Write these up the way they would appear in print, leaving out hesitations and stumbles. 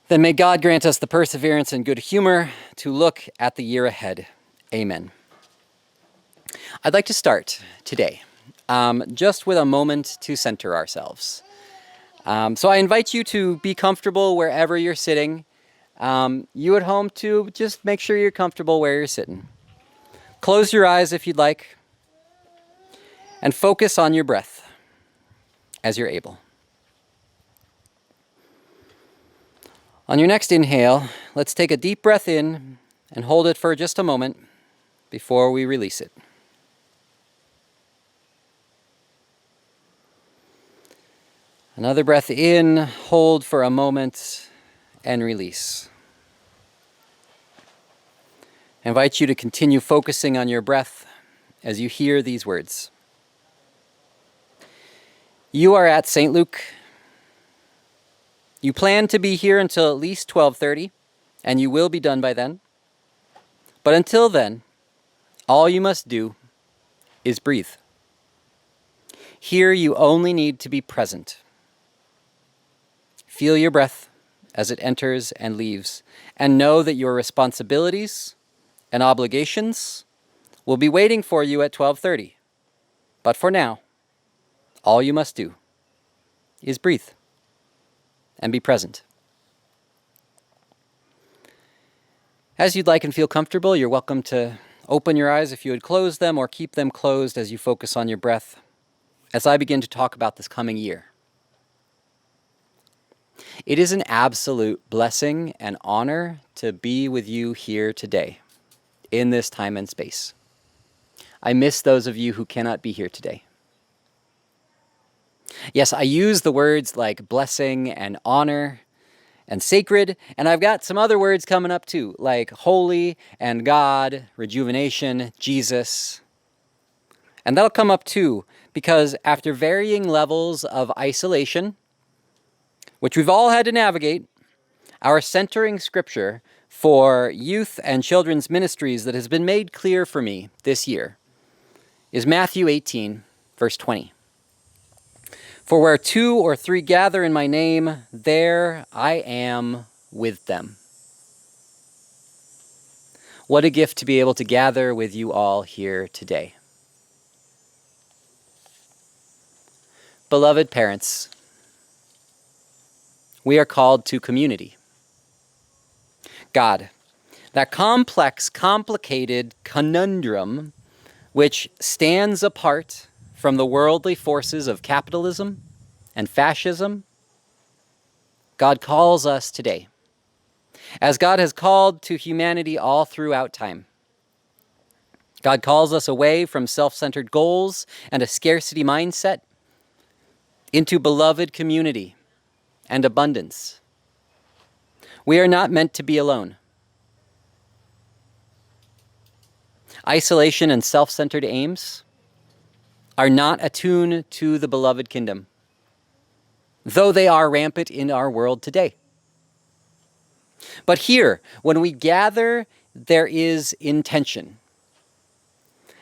Then may God grant us the perseverance and good humor to look at the year ahead. Amen. I'd like to start today just with a moment to center ourselves. So I invite you to be comfortable wherever you're sitting. You at home too, just make sure you're comfortable where you're sitting. Close your eyes if you'd like, and focus on your breath as you're able. On your next inhale, let's take a deep breath in and hold it for just a moment before we release it. Another breath in, hold for a moment, and release. I invite you to continue focusing on your breath as you hear these words. You are at St. Luke. You plan to be here until at least 12:30, and you will be done by then. But until then, all you must do is breathe. Here you only need to be present. Feel your breath as it enters and leaves, and know that your responsibilities and obligations will be waiting for you at 12:30. But for now, all you must do is breathe and be present. As you'd like and feel comfortable, you're welcome to open your eyes if you would close them or keep them closed as you focus on your breath as I begin to talk about this coming year. It is an absolute blessing and honor to be with you here today in this time and space. I miss those of you who cannot be here today. Yes, I use the words like blessing and honor and sacred, and I've got some other words coming up too, like holy and God, rejuvenation, Jesus. And that'll come up too, because after varying levels of isolation, which we've all had to navigate, our centering scripture for youth and children's ministries that has been made clear for me this year is Matthew 18, verse 20. For where 2 or 3 gather in my name, there I am with them. What a gift to be able to gather with you all here today. Beloved parents, we are called to community. God, that complex, complicated conundrum which stands apart from the worldly forces of capitalism and fascism, God calls us today, as God has called to humanity all throughout time. God calls us away from self-centered goals and a scarcity mindset into beloved community and abundance. We are not meant to be alone. Isolation and self-centered aims are not attuned to the beloved kingdom, though they are rampant in our world today. But here, when we gather, there is intention.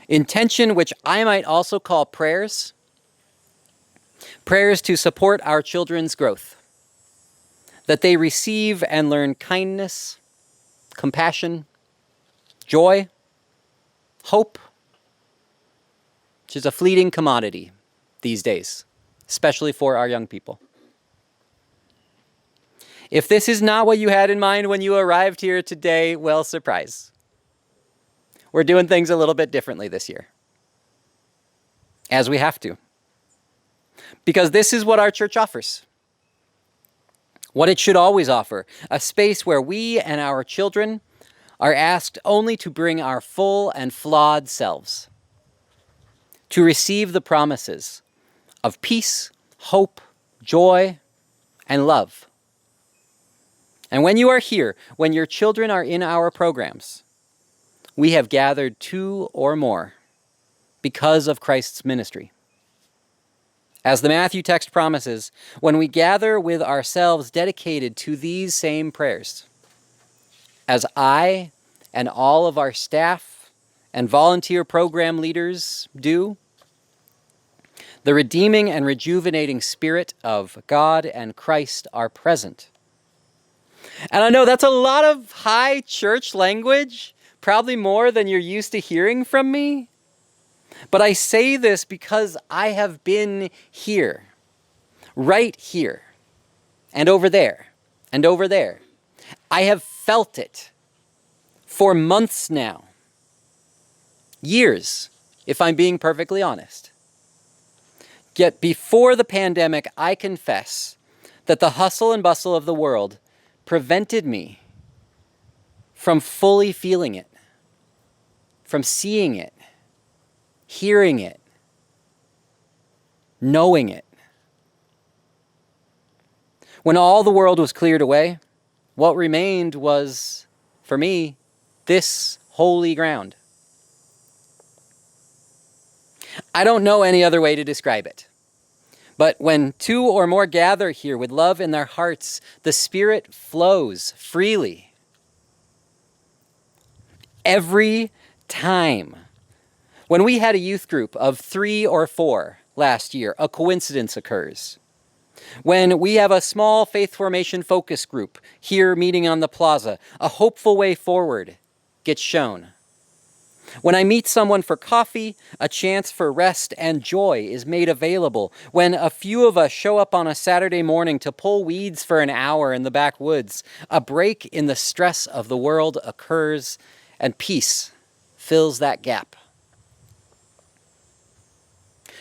Intention which I might also call prayers. Prayers to support our children's growth, that they receive and learn kindness, compassion, joy, hope, which is a fleeting commodity these days, especially for our young people. If this is not what you had in mind when you arrived here today, well, surprise. We're doing things a little bit differently this year, as we have to, because this is what our church offers. What it should always offer, a space where we and our children are asked only to bring our full and flawed selves, to receive the promises of peace, hope, joy, and love. And when you are here, when your children are in our programs, we have gathered 2 or more because of Christ's ministry. As the Matthew text promises, when we gather with ourselves dedicated to these same prayers, as I and all of our staff and volunteer program leaders do, the redeeming and rejuvenating Spirit of God and Christ are present. And I know that's a lot of high church language, probably more than you're used to hearing from me. But I say this because I have been here, right here, and over there, and over there. I have felt it for months now. Years, if I'm being perfectly honest. Yet before the pandemic, I confess that the hustle and bustle of the world prevented me from fully feeling it, from seeing it, hearing it, knowing it. When all the world was cleared away, what remained was, for me, this holy ground. I don't know any other way to describe it. But when two or more gather here with love in their hearts, the Spirit flows freely. Every time. When we had a youth group of 3 or 4 last year, a coincidence occurs. When we have a small faith formation focus group here meeting on the plaza, a hopeful way forward gets shown. When I meet someone for coffee, a chance for rest and joy is made available. When a few of us show up on a Saturday morning to pull weeds for an hour in the backwoods, a break in the stress of the world occurs and peace fills that gap.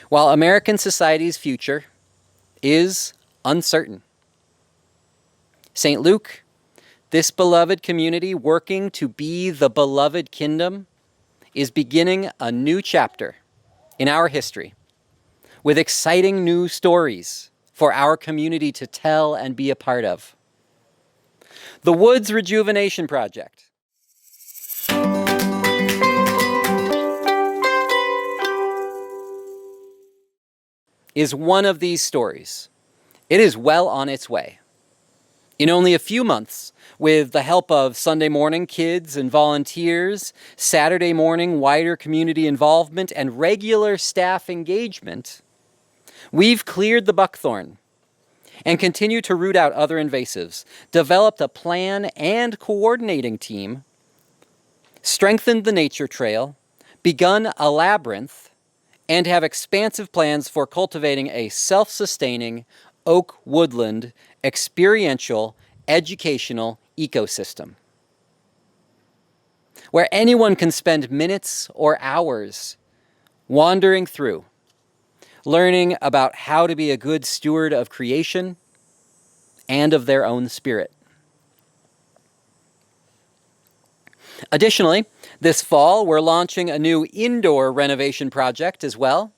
While American society's future is uncertain, St. Luke, this beloved community working to be the beloved kingdom, is beginning a new chapter in our history with exciting new stories for our community to tell and be a part of. The Woods Rejuvenation Project is one of these stories. It is well on its way. In only a few months, with the help of Sunday morning kids and volunteers, Saturday morning wider community involvement, and regular staff engagement, we've cleared the buckthorn and continue to root out other invasives, developed a plan and coordinating team, strengthened the nature trail, begun a labyrinth, and have expansive plans for cultivating a self-sustaining oak woodland experiential educational ecosystem where anyone can spend minutes or hours wandering through, learning about how to be a good steward of creation and of their own spirit. Additionally, this fall, we're launching a new indoor renovation project as well.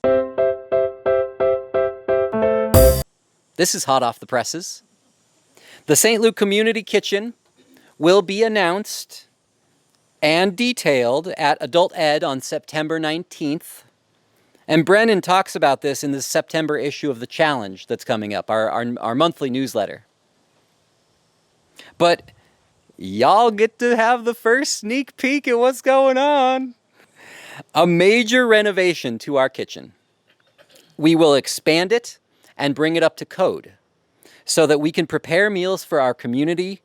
This is hot off the presses. The St. Luke Community Kitchen will be announced and detailed at Adult Ed on September 19th. And Brennan talks about this in the September issue of The Challenge that's coming up, our monthly newsletter. But y'all get to have the first sneak peek at what's going on. A major renovation to our kitchen. We will expand it and bring it up to code so that we can prepare meals for our community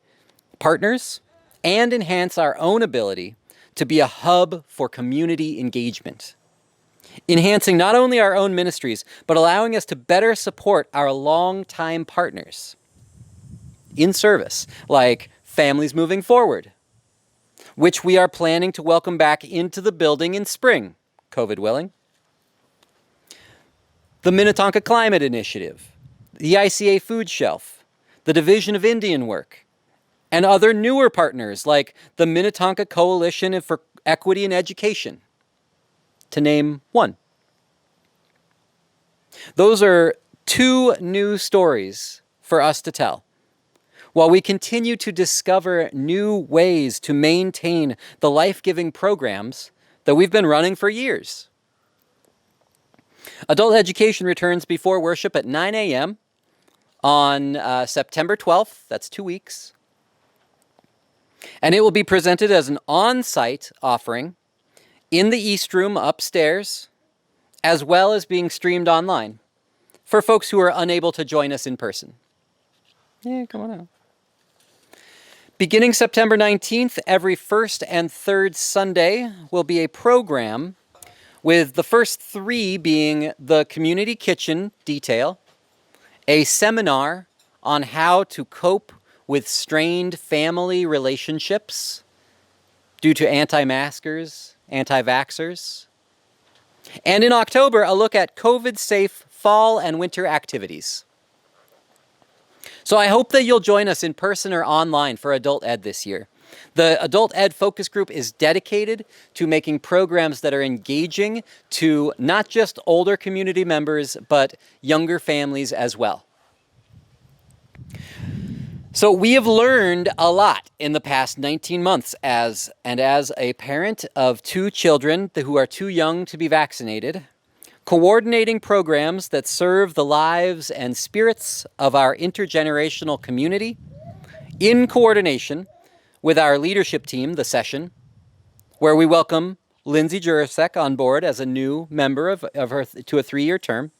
partners and enhance our own ability to be a hub for community engagement. Enhancing not only our own ministries, but allowing us to better support our longtime partners in service, like Families Moving Forward, which we are planning to welcome back into the building in spring, COVID willing. The Minnetonka Climate Initiative, the ICA Food Shelf, the Division of Indian Work, and other newer partners like the Minnetonka Coalition for Equity in Education, to name one. Those are 2 new stories for us to tell, while we continue to discover new ways to maintain the life-giving programs that we've been running for years. Adult education returns before worship at 9 a.m. on September 12th. That's 2 weeks. And it will be presented as an on-site offering in the East Room upstairs, as well as being streamed online for folks who are unable to join us in person. Yeah, come on out. Beginning September 19th, every first and third Sunday will be a program, with the first three being the community kitchen detail, a seminar on how to cope with strained family relationships due to anti-maskers, anti-vaxxers, and in October, a look at COVID-safe fall and winter activities. So I hope that you'll join us in person or online for Adult Ed this year. The Adult Ed focus group is dedicated to making programs that are engaging to not just older community members, but younger families as well. So we have learned a lot in the past 19 months as a parent of two children who are too young to be vaccinated, coordinating programs that serve the lives and spirits of our intergenerational community in coordination with our leadership team, The Session, where we welcome Lindsay Jurasek on board as a new member of her to a 3-year term,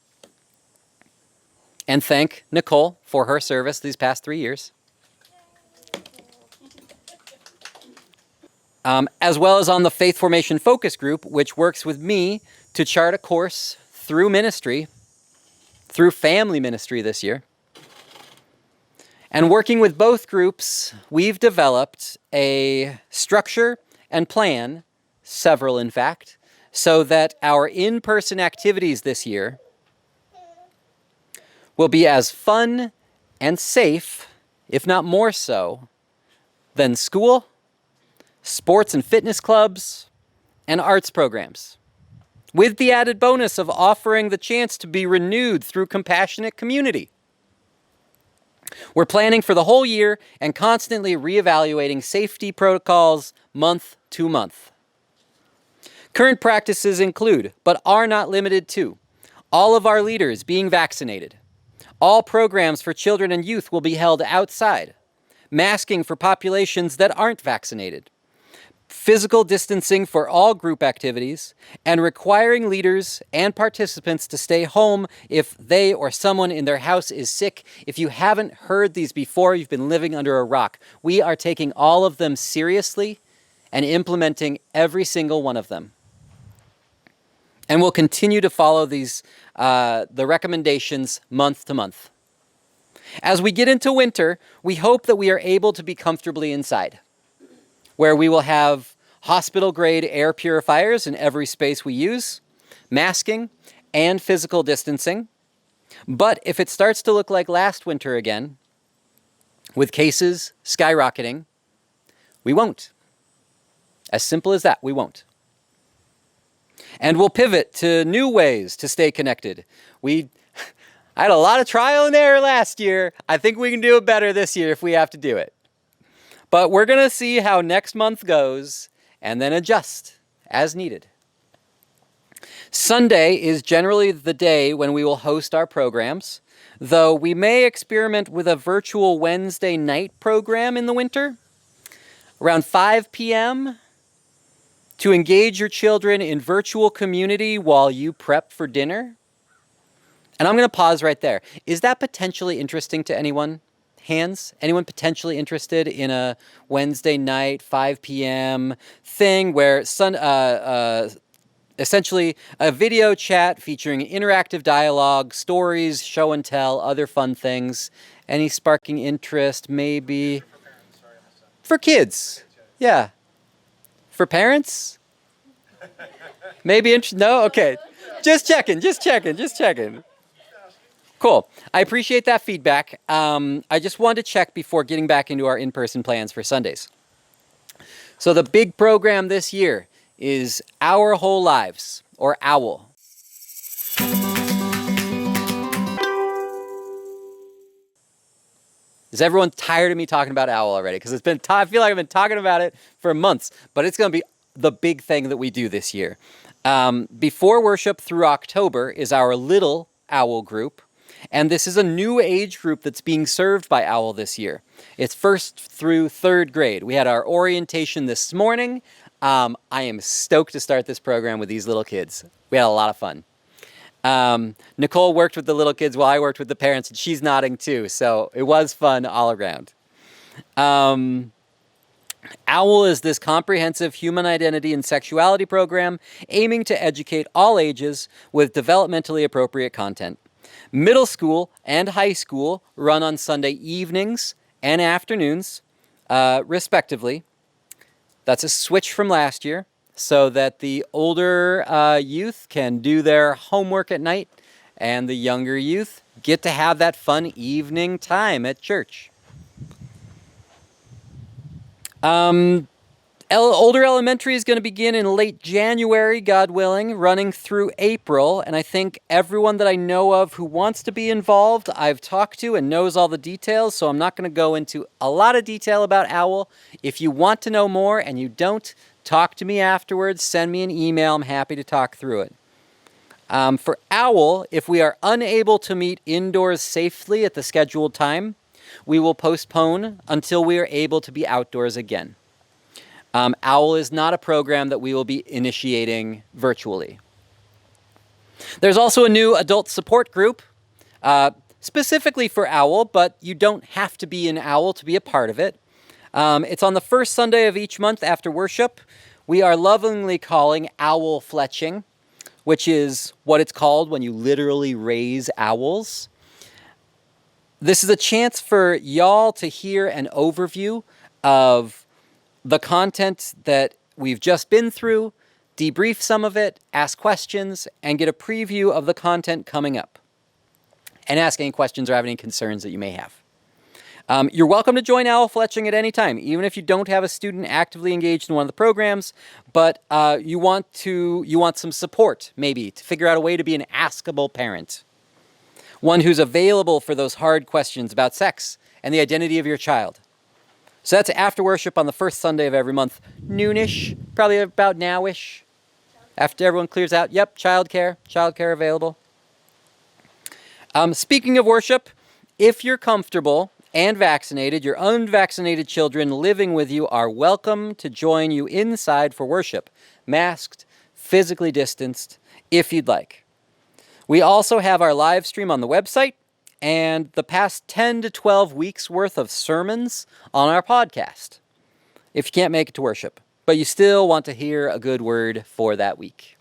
and thank Nicole for her service these past 3 years. As well as on the Faith Formation Focus Group, which works with me to chart a course through ministry, through family ministry this year. And working with both groups, we've developed a structure and plan, several in fact, so that our in-person activities this year will be as fun and safe, if not more so, than school, sports and fitness clubs, and arts programs, with the added bonus of offering the chance to be renewed through compassionate community. We're planning for the whole year and constantly reevaluating safety protocols month to month. Current practices include, but are not limited to, all of our leaders being vaccinated. All programs for children and youth will be held outside, masking for populations that aren't vaccinated, physical distancing for all group activities, and requiring leaders and participants to stay home if they or someone in their house is sick. If you haven't heard these before, you've been living under a rock. We are taking all of them seriously and implementing every single one of them. And we'll continue to follow these the recommendations month to month. As we get into winter, we hope that we are able to be comfortably inside, where we will have hospital-grade air purifiers in every space we use, masking, and physical distancing. But if it starts to look like last winter again, with cases skyrocketing, we won't. As simple as that, we won't. And we'll pivot to new ways to stay connected. I had a lot of trial and error last year. I think we can do it better this year if we have to do it. But we're going to see how next month goes and then adjust as needed. Sunday is generally the day when we will host our programs, though we may experiment with a virtual Wednesday night program in the winter, around 5 p.m., to engage your children in virtual community while you prep for dinner. And I'm going to pause right there. Is that potentially interesting to anyone? Hands? Anyone potentially interested in a Wednesday night, 5 p.m. thing where essentially a video chat featuring interactive dialogue, stories, show and tell, other fun things? Any sparking interest? Maybe for kids? Yeah. For parents? Maybe no? Okay. Just checking. Cool. I appreciate that feedback. I just wanted to check before getting back into our in-person plans for Sundays. So the big program this year is Our Whole Lives, or OWL. Is everyone tired of me talking about OWL already? Because I feel like I've been talking about it for months, but it's going to be the big thing that we do this year. Before worship through October is our little OWL group. And this is a new age group that's being served by OWL this year. It's 1st through 3rd grade. We had our orientation this morning. I am stoked to start this program with these little kids. We had a lot of fun. Nicole worked with the little kids while I worked with the parents, and she's nodding too. So it was fun all around. OWL is this comprehensive human identity and sexuality program aiming to educate all ages with developmentally appropriate content. Middle school and high school run on Sunday evenings and afternoons, respectively. That's a switch from last year, so that the older youth can do their homework at night and the younger youth get to have that fun evening time at church. Older elementary is going to begin in late January, God willing, running through April. And I think everyone that I know of who wants to be involved, I've talked to and knows all the details. So I'm not going to go into a lot of detail about OWL. If you want to know more and you don't, talk to me afterwards. Send me an email. I'm happy to talk through it. For OWL, if we are unable to meet indoors safely at the scheduled time, we will postpone until we are able to be outdoors again. OWL is not a program that we will be initiating virtually. There's also a new adult support group, specifically for OWL, but you don't have to be an OWL to be a part of it. It's on the first Sunday of each month after worship. We are lovingly calling owl fletching, which is what it's called when you literally raise owls. This is a chance for y'all to hear an overview of the content that we've just been through, debrief some of it, ask questions, and get a preview of the content coming up. And ask any questions or have any concerns that you may have. You're welcome to join owl fletching at any time, even if you don't have a student actively engaged in one of the programs, but you want some support, maybe, to figure out a way to be an askable parent. One who's available for those hard questions about sex and the identity of your child. So that's after worship on the first Sunday of every month. Noonish, probably about nowish. After everyone clears out. Yep, childcare available. Speaking of worship, if you're comfortable and vaccinated, your unvaccinated children living with you are welcome to join you inside for worship, masked, physically distanced, if you'd like. We also have our live stream on the website and the past 10 to 12 weeks worth of sermons on our podcast, if you can't make it to worship, but you still want to hear a good word for that week.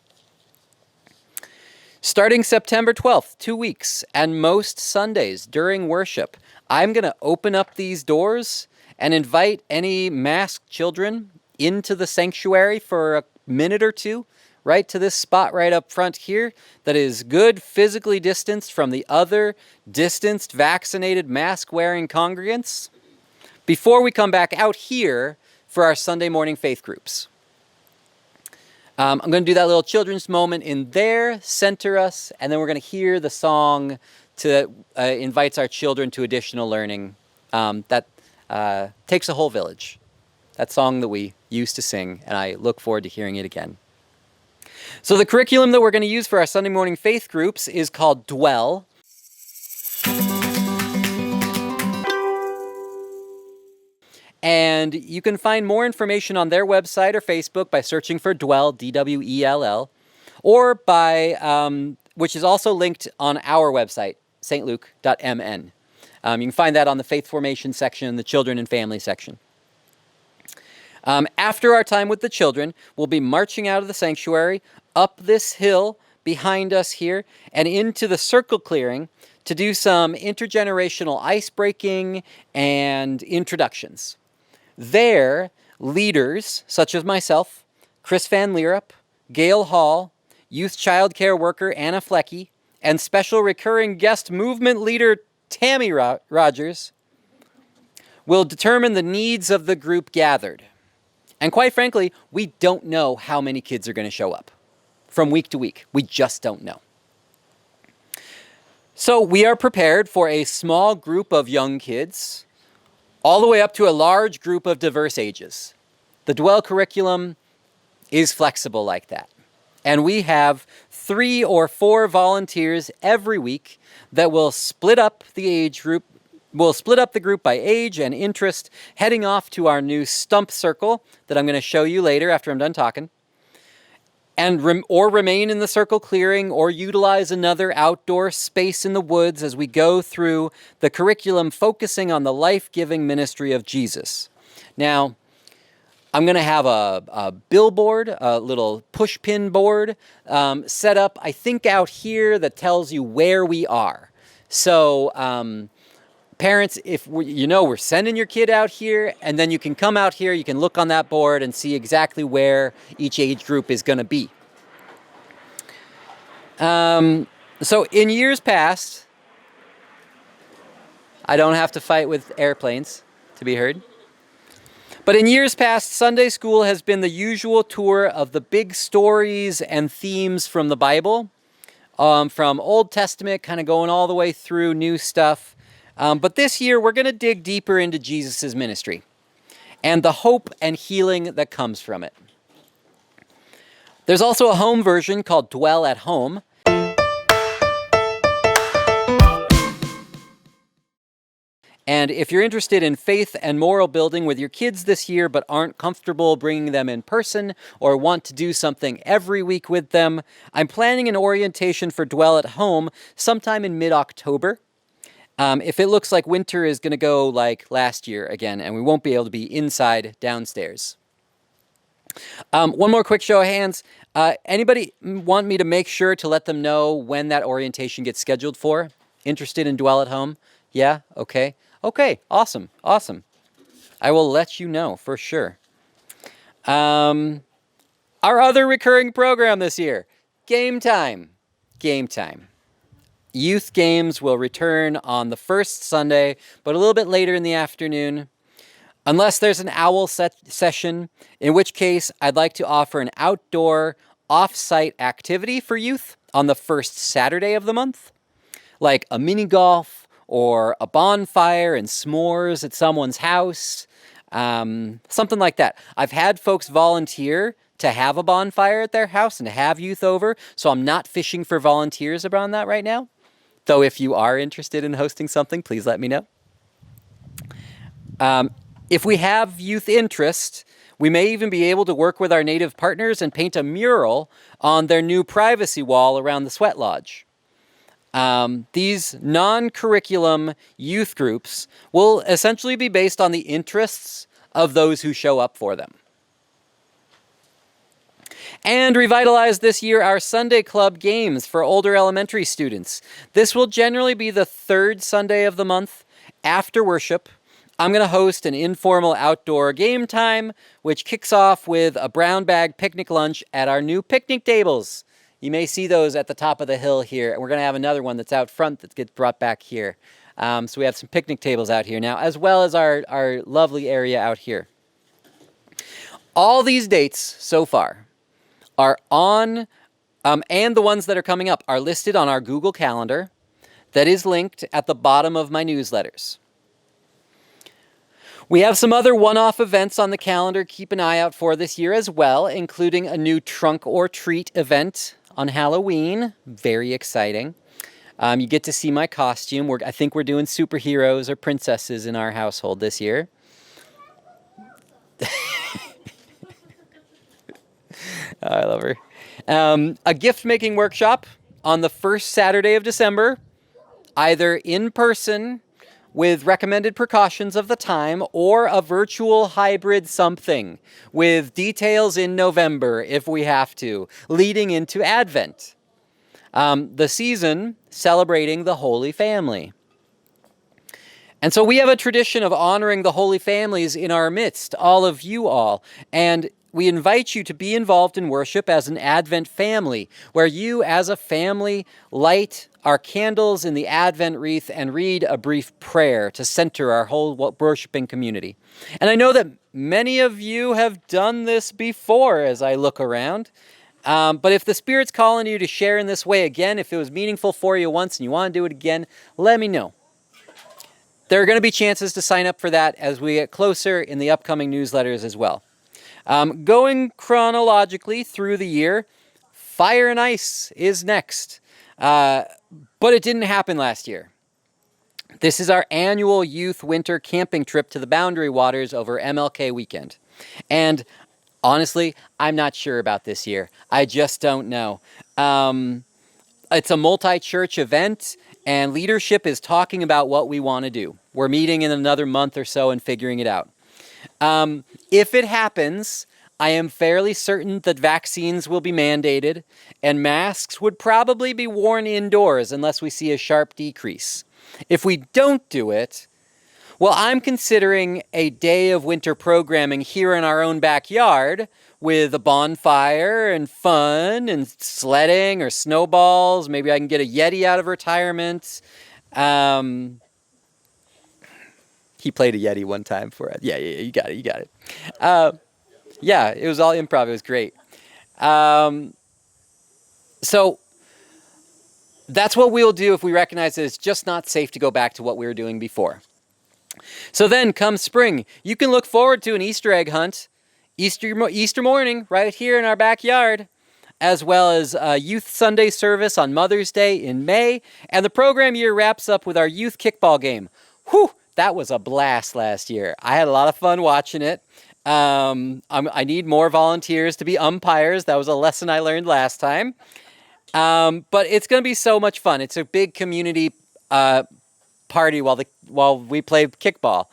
Starting September 12th, 2 weeks, and most Sundays during worship, I'm going to open up these doors and invite any masked children into the sanctuary for a minute or two, right to this spot right up front here that is good physically distanced from the other distanced, vaccinated, mask-wearing congregants before we come back out here for our Sunday morning faith groups. I'm going to do that little children's moment in there, center us, and then we're going to hear the song that invites our children to additional learning. That takes a whole village. That song that we used to sing, and I look forward to hearing it again. So the curriculum that we're going to use for our Sunday morning faith groups is called Dwell. And you can find more information on their website or Facebook by searching for Dwell, D-W-E-L-L, or by, which is also linked on our website, stluke.mn. You can find that on the faith formation section, the children and family section. After our time with the children, we'll be marching out of the sanctuary, up this hill behind us here, and into the circle clearing to do some intergenerational ice breaking and introductions. There, leaders such as myself, Chris Van Leerup, Gail Hall, youth child care worker Anna Flecky, and special recurring guest movement leader Tammy Rogers will determine the needs of the group gathered. And quite frankly, we don't know how many kids are going to show up from week to week. We just don't know. So we are prepared for a small group of young kids, all the way up to a large group of diverse ages. The Dwell curriculum is flexible like that. And we have 3 or 4 volunteers every week that will split up the age group. We'll split up the group by age and interest, heading off to our new stump circle that I'm going to show you later after I'm done talking. And or remain in the circle clearing or utilize another outdoor space in the woods as we go through the curriculum focusing on the life-giving ministry of Jesus. Now, I'm going to have a billboard, a little push pin board set up, I think, out here that tells you where we are. So parents, if we're sending your kid out here, and then you can come out here, you can look on that board and see exactly where each age group is going to be. So in years past, I don't have to fight with airplanes to be heard. But in years past, Sunday school has been the usual tour of the big stories and themes from the Bible, from Old Testament, kind of going all the way through new stuff. But this year, we're going to dig deeper into Jesus' ministry and the hope and healing that comes from it. There's also a home version called Dwell at Home. And if you're interested in faith and moral building with your kids this year but aren't comfortable bringing them in person or want to do something every week with them, I'm planning an orientation for Dwell at Home sometime in mid-October. If it looks like winter is going to go like last year again and we won't be able to be inside downstairs. One more quick show of hands. Anybody want me to make sure to let them know when that orientation gets scheduled for? Interested in Dwell at Home? Yeah? Okay. Okay, awesome. I will let you know for sure. Our other recurring program this year, Game Time. Youth games will return on the first Sunday, but a little bit later in the afternoon. Unless there's an owl session, in which case I'd like to offer an outdoor, off-site activity for youth on the first Saturday of the month, like a mini golf, or a bonfire and s'mores at someone's house, something like that. I've had folks volunteer to have a bonfire at their house and to have youth over, so I'm not fishing for volunteers around that right now. Though if you are interested in hosting something, please let me know. If we have youth interest, we may even be able to work with our native partners and paint a mural on their new privacy wall around the sweat lodge. These non-curriculum youth groups will essentially be based on the interests of those who show up for them. And revitalize this year our Sunday Club games for older elementary students. This will generally be the third Sunday of the month after worship. I'm going to host an informal outdoor game time, which kicks off with a brown bag picnic lunch at our new picnic tables. You may see those at the top of the hill here, and we're going to have another one that's out front that gets brought back here. So we have some picnic tables out here now, as well as our lovely area out here. All these dates so far are on, and the ones that are coming up are listed on our Google Calendar that is linked at the bottom of my newsletters. We have some other one-off events on the calendar keep an eye out for this year as well, including a new trunk or treat event on Halloween. Very exciting. You get to see my costume. I think we're doing superheroes or princesses in our household this year. I love her. A gift-making workshop on the first Saturday of December, either in person with recommended precautions of the time, or a virtual hybrid something with details in November if we have to, leading into Advent. The season celebrating the Holy Family. And so we have a tradition of honoring the Holy Families in our midst, all of you all, and we invite you to be involved in worship as an Advent family, where you as a family light our candles in the Advent wreath and read a brief prayer to center our whole worshiping community. And I know that many of you have done this before as I look around, but if the Spirit's calling you to share in this way again, if it was meaningful for you once and you want to do it again, let me know. There are going to be chances to sign up for that as we get closer in the upcoming newsletters as well. Going chronologically through the year, Fire and Ice is next, but it didn't happen last year. This is our annual youth winter camping trip to the Boundary Waters over MLK weekend. And honestly, I'm not sure about this year. I just don't know. It's a multi-church event, and leadership is talking about what we want to do. We're meeting in another month or so and figuring it out. If it happens, I am fairly certain that vaccines will be mandated and masks would probably be worn indoors unless we see a sharp decrease. If we don't do it, well, I'm considering a day of winter programming here in our own backyard with a bonfire and fun and sledding or snowballs. Maybe I can get a Yeti out of retirement. He played a Yeti one time for it. Yeah, you got it. Yeah, it was all improv. It was great. So that's what we'll do if we recognize that it's just not safe to go back to what we were doing before. So then, come spring, you can look forward to an Easter egg hunt, Easter morning, right here in our backyard, as well as a Youth Sunday service on Mother's Day in May, and the program year wraps up with our youth kickball game. Whew, that was a blast last year. I had a lot of fun watching it. I need more volunteers to be umpires. That was a lesson I learned last time. But it's going to be so much fun. It's a big community party while we play kickball.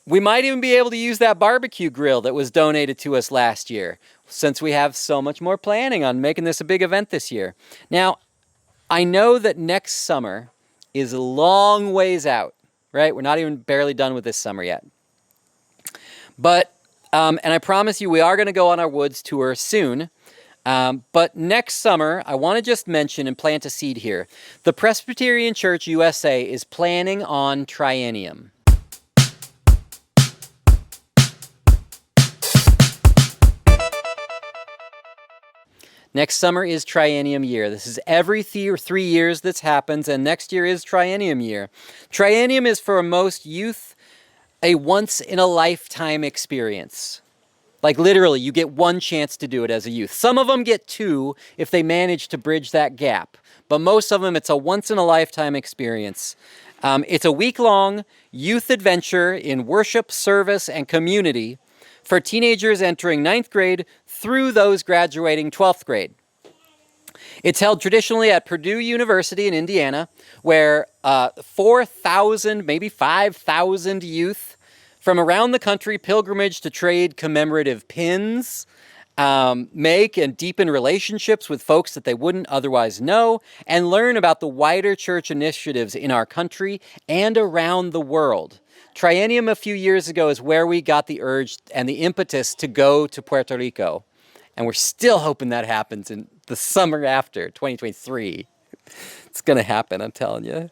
We might even be able to use that barbecue grill that was donated to us last year, since we have so much more planning on making this a big event this year. Now, I know that next summer is a long ways out, right? We're not even barely done with this summer yet. But, and I promise you, we are going to go on our woods tour soon. But next summer, I want to just mention and plant a seed here. The Presbyterian Church USA is planning on triennium. Next summer is triennium year. This is every 3 years this happens, and next year is triennium year. Triennium is for most youth a once-in-a-lifetime experience. Like literally, you get one chance to do it as a youth. Some of them get two if they manage to bridge that gap. But most of them, it's a once-in-a-lifetime experience. It's a week-long youth adventure in worship, service, and community for teenagers entering 9th grade through those graduating 12th grade. It's held traditionally at Purdue University in Indiana, where 4,000, maybe 5,000 youth from around the country pilgrimage to trade commemorative pins, make and deepen relationships with folks that they wouldn't otherwise know, and learn about the wider church initiatives in our country and around the world. Triennium a few years ago is where we got the urge and the impetus to go to Puerto Rico. And we're still hoping that happens in the summer after, 2023. It's going to happen, I'm telling you.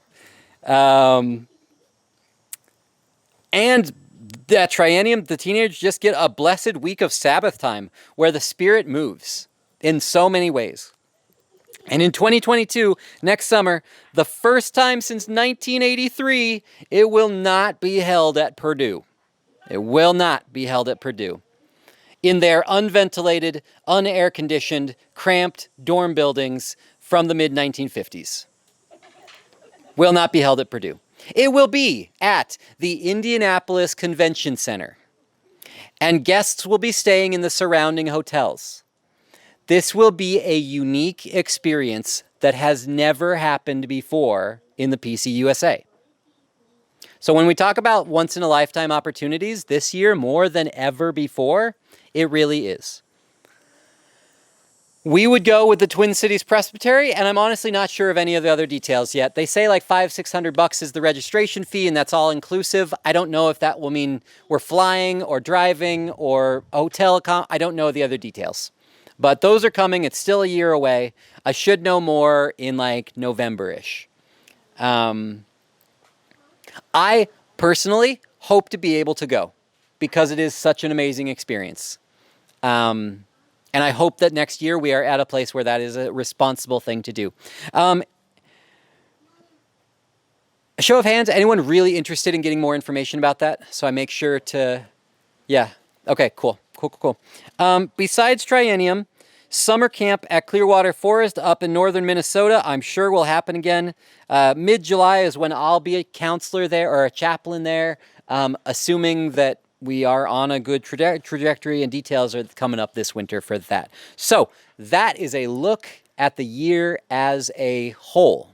And that triennium, the teenagers just get a blessed week of Sabbath time where the Spirit moves in so many ways. And in 2022, next summer, the first time since 1983, it will not be held at Purdue. It will not be held at Purdue. In their unventilated, unair-conditioned, cramped dorm buildings from the mid-1950s. Will not be held at Purdue. It will be at the Indianapolis Convention Center, and guests will be staying in the surrounding hotels. This will be a unique experience that has never happened before in the PCUSA. So when we talk about once-in-a-lifetime opportunities, this year, more than ever before, it really is. We would go with the Twin Cities Presbytery, and I'm honestly not sure of any of the other details yet. They say like $500-600 is the registration fee, and that's all inclusive. I don't know if that will mean we're flying or driving or hotel. I don't know the other details. But those are coming. It's still a year away. I should know more in like November-ish. I personally hope to be able to go because it is such an amazing experience. And I hope that next year we are at a place where that is a responsible thing to do. A show of hands, anyone really interested in getting more information about that? So I make sure to, yeah. Okay, cool. Besides Triennium, summer camp at Clearwater Forest up in northern Minnesota, I'm sure will happen again. Mid-July is when I'll be a counselor there or a chaplain there, assuming that we are on a good trajectory, and details are coming up this winter for that. So that is a look at the year as a whole.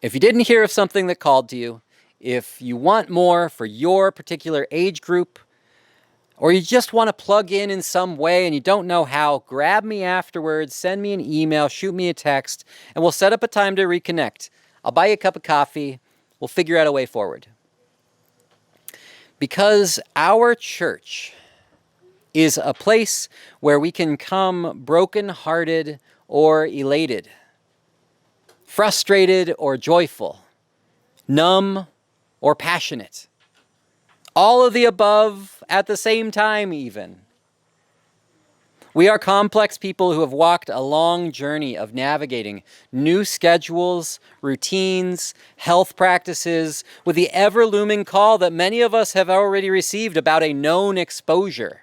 If you didn't hear of something that called to you, if you want more for your particular age group, or you just want to plug in some way and you don't know how, grab me afterwards, send me an email, shoot me a text, and we'll set up a time to reconnect. I'll buy you a cup of coffee. We'll figure out a way forward. Because our church is a place where we can come brokenhearted or elated, frustrated or joyful, numb or passionate. All of the above at the same time even. We are complex people who have walked a long journey of navigating new schedules, routines, health practices, with the ever-looming call that many of us have already received about a known exposure.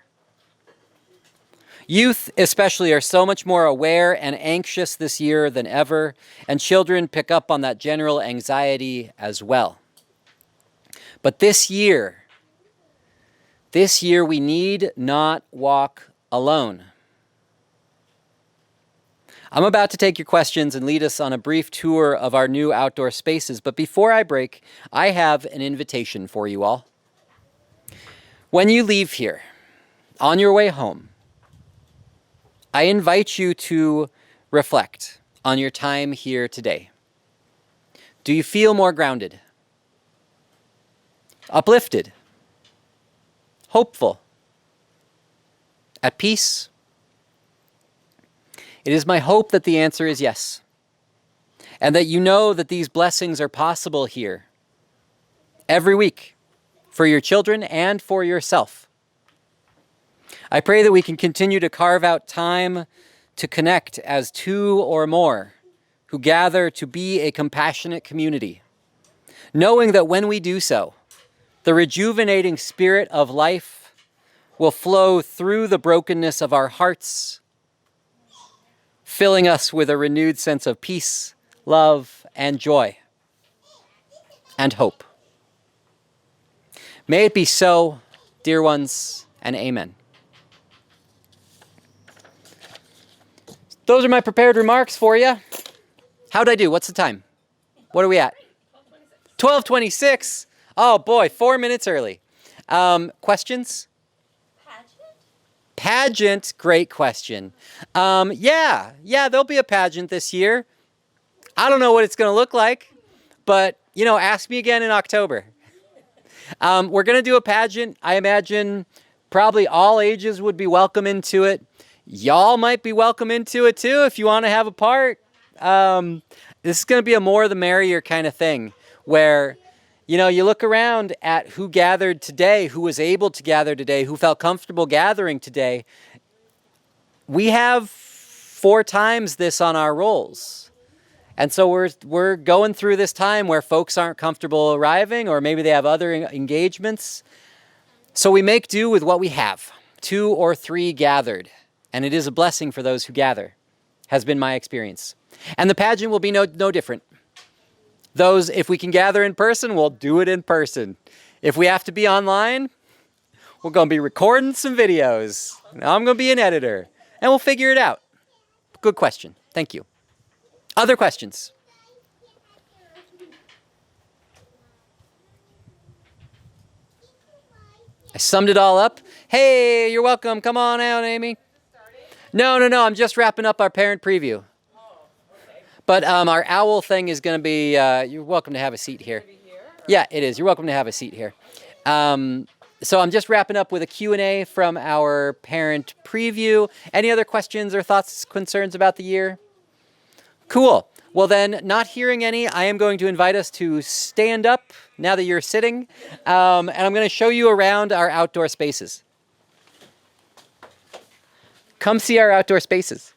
Youth especially are so much more aware and anxious this year than ever, and children pick up on that general anxiety as well. But this year we need not walk alone. I'm about to take your questions and lead us on a brief tour of our new outdoor spaces, but before I break, I have an invitation for you all. When you leave here, on your way home, I invite you to reflect on your time here today. Do you feel more grounded, uplifted, hopeful, at peace? It is my hope that the answer is yes, and that you know that these blessings are possible here every week for your children and for yourself. I pray that we can continue to carve out time to connect as two or more who gather to be a compassionate community, knowing that when we do so, the rejuvenating spirit of life will flow through the brokenness of our hearts, filling us with a renewed sense of peace, love, and joy, and hope. May it be so, dear ones, and amen. Those are my prepared remarks for you. How'd I do? What's the time? What are we at? 12:26. Oh boy, 4 minutes early. Questions? Pageant, great question. Yeah, there'll be a pageant this year. I don't know what it's going to look like, but, ask me again in October. We're going to do a pageant. I imagine probably all ages would be welcome into it. Y'all might be welcome into it too if you want to have a part. This is going to be a more the merrier kind of thing where, you look around at who gathered today, who was able to gather today, who felt comfortable gathering today. We have 4 times this on our rolls. And so we're going through this time where folks aren't comfortable arriving, or maybe they have other engagements. So we make do with what we have, 2 or 3 gathered. And it is a blessing for those who gather, has been my experience. And the pageant will be no different. Those, if we can gather in person, we'll do it in person. If we have to be online, we're going to be recording some videos. I'm going to be an editor, and we'll figure it out. Good question. Thank you. Other questions? I summed it all up. Hey, you're welcome. Come on out, Amy. No. I'm just wrapping up our parent preview. But our owl thing is going to be, you're welcome to have a seat here. Yeah, it is. You're welcome to have a seat here. So I'm just wrapping up with a Q&A from our parent preview. Any other questions or thoughts, concerns about the year? Cool. Well then, not hearing any, I am going to invite us to stand up now that you're sitting. And I'm going to show you around our outdoor spaces. Come see our outdoor spaces.